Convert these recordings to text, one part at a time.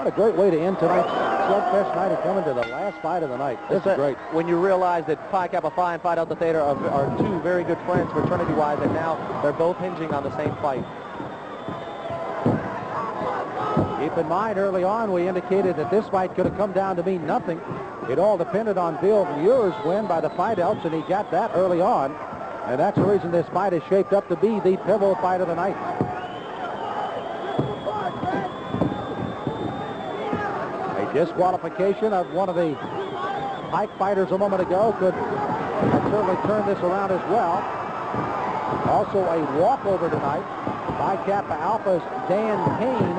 What a great way to end tonight's Slugfest night and coming to the last fight of the night. This is great. When you realize that Phi Kappa Phi and Phi Delta Theta are two very good friends fraternity-wise, and now they're both hinging on the same fight. Keep in mind, early on, we indicated that this fight could have come down to mean nothing. It all depended on Bill Muir's win by the Phi Delts, and he got that early on. And that's the reason this fight is shaped up to be the pivotal fight of the night. A disqualification of one of the Pike fighters a moment ago could certainly turn this around as well. Also a walkover tonight. Phi Kappa Alpha's Dan Kane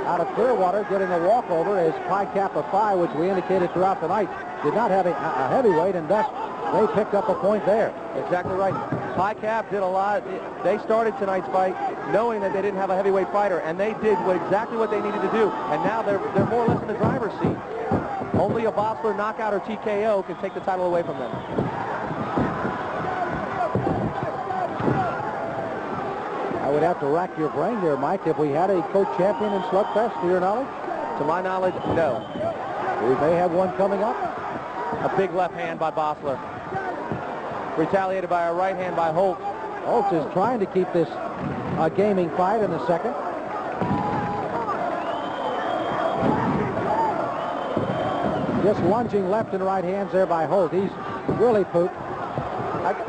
out of Clearwater getting a walkover as Phi Kappa Phi, which we indicated throughout the night, did not have a heavyweight, and thus they picked up a point there. Exactly right. Phi Cap did a lot. They started tonight's fight knowing that they didn't have a heavyweight fighter, and they did exactly what they needed to do. And now they're more or less in the driver's seat. Only a Bossler knockout or TKO can take the title away from them. I would have to rack your brain there, Mike. Have we had a co-champion in Slugfest, to your knowledge? To my knowledge, no. We may have one coming up. A big left hand by Bossler. Retaliated by a right hand by Holt. Holt is trying to keep this a gaming fight in the second. Just lunging left and right hands there by Holt. He's really pooped.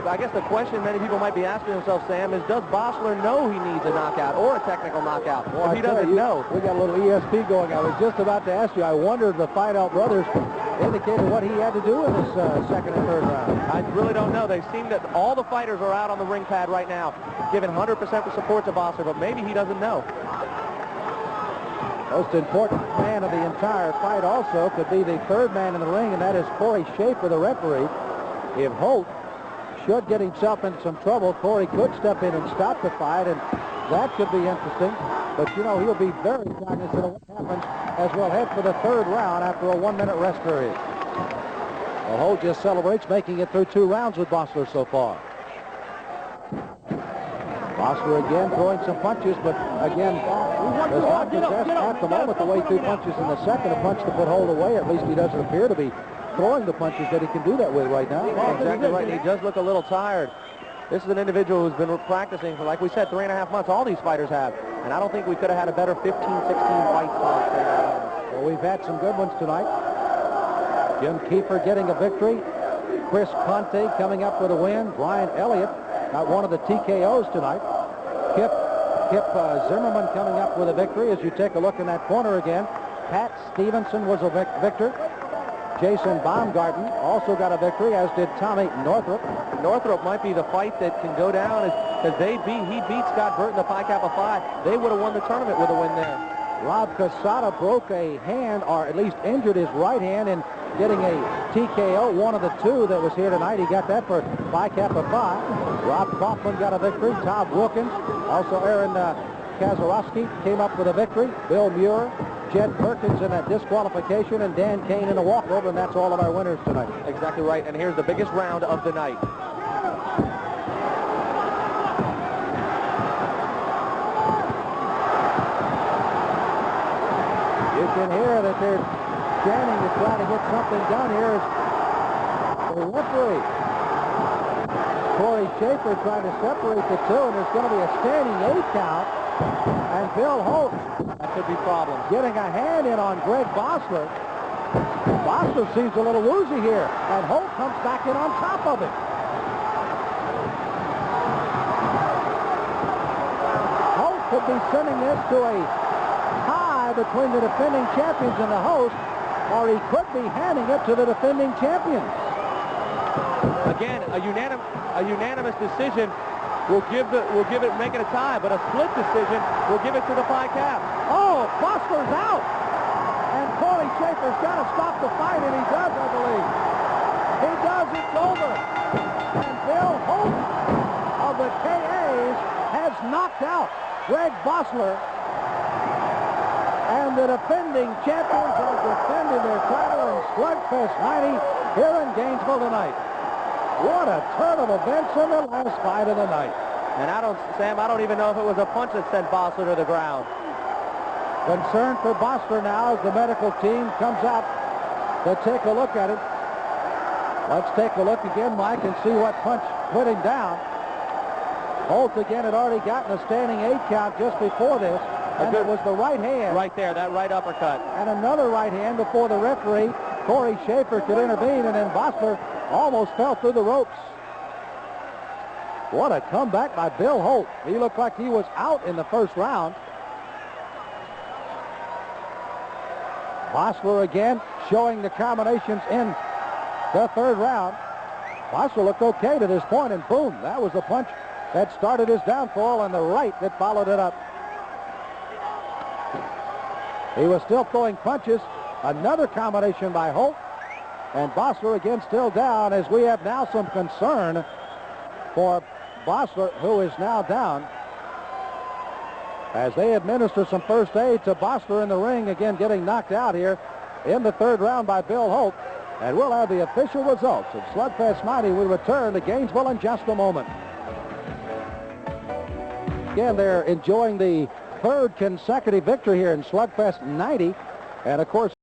I guess the question many people might be asking themselves, Sam, is does Bossler know he needs a knockout or a technical knockout? Well, if he doesn't know. We got a little ESP going. I was just about to ask you. I wonder if the Phi Delt brothers indicated what he had to do in this second and third round. I really don't know. They seem that all the fighters are out on the ring pad right now, giving 100% support to Bossler, but maybe he doesn't know. Most important man of the entire fight also could be the third man in the ring, and that is Corey Schaefer, the referee. If Holt should get himself into some trouble, Corey could step in and stop the fight, and that could be interesting. But, you know, he'll be very cognizant of what happens as we'll head for the third round after a 1-minute rest period. Well, Holt just celebrates making it through 2 rounds with Bossler so far. Bossler again throwing some punches, but again does not possess at the moment the way 2 punches in the second. A punch to put Holt away. At least he doesn't appear to be throwing the punches that he can do that with right now. Exactly right. He does look a little tired. This is an individual who's been practicing for, like we said, 3.5 months. All these fighters have. And I don't think we could have had a better 15, 16 fights tonight. Well, we've had some good ones tonight. Jim Kiefer getting a victory. Chris Conte coming up with a win. Brian Elliott got one of the TKOs tonight. Kip Zimmerman coming up with a victory. As you take a look in that corner again, Pat Stevenson was a victor. Jason Baumgarten also got a victory, as did Tommy Northrup. Northrup might be the fight that can go down, because he beat Scott Burton, the Phi Kappa Phi. They would have won the tournament with a win there. Rob Casada broke a hand, or at least injured his right hand in getting a TKO, one of the 2 that was here tonight. He got that for Phi Kappa Phi. Rob Kaufman got a victory. Todd Wilkins, also Aaron Kazarowski came up with a victory. Bill Muir, Jed Perkins in a disqualification, and Dan Kane in a walkover, and that's all of our winners tonight. Exactly right, and here's the biggest round of the night. You can hear that they're standing to try to get something done here. The referee, Corey Schaefer, trying to separate the 2, and there's going to be a standing 8 count. And Bill Holt, that could be problems, getting a hand in on Greg Bossler. Bossler seems a little woozy here, and Holt comes back in on top of it. Holt could be sending this to a tie between the defending champions and the host, or he could be handing it to the defending champions. Again, a unanimous decision will make it a tie, but a split decision will give it to the Phi Cap. Oh, Bossler's out, and Corey Schaefer's got to stop the fight, and he does, I believe. He does. It's over, and Bill Holt of the KAs has knocked out Greg Bossler, and the defending champions have defended their title in Slugfest 90 here in Gainesville tonight. What a turn of events in the last fight of the night. And Sam, I don't even know if it was a punch that sent Bossler to the ground. Concern for Bossler now as the medical team comes out to take a look at it. Let's take a look again, Mike, and see what punch put him down. Holt again had already gotten a standing 8 count just before this, and it was the right hand. Right there, that right uppercut. And another right hand before the referee, Corey Schaefer, could intervene, and then Bossler almost fell through the ropes. What a comeback by Bill Holt. He looked like he was out in the first round. Bossler again showing the combinations in the third round. Bossler looked okay to this point, and boom, that was the punch that started his downfall, and the right that followed it up. He was still throwing punches. Another combination by Holt, and Bossler again still down, as we have now some concern for Bossler, who is now down, as they administer some first aid to Bossler in the ring, again getting knocked out here in the third round by Bill Holt. And we'll have the official results of Slugfest 90. We return to Gainesville in just a moment. Again, they're enjoying the third consecutive victory here in Slugfest 90. And, of course,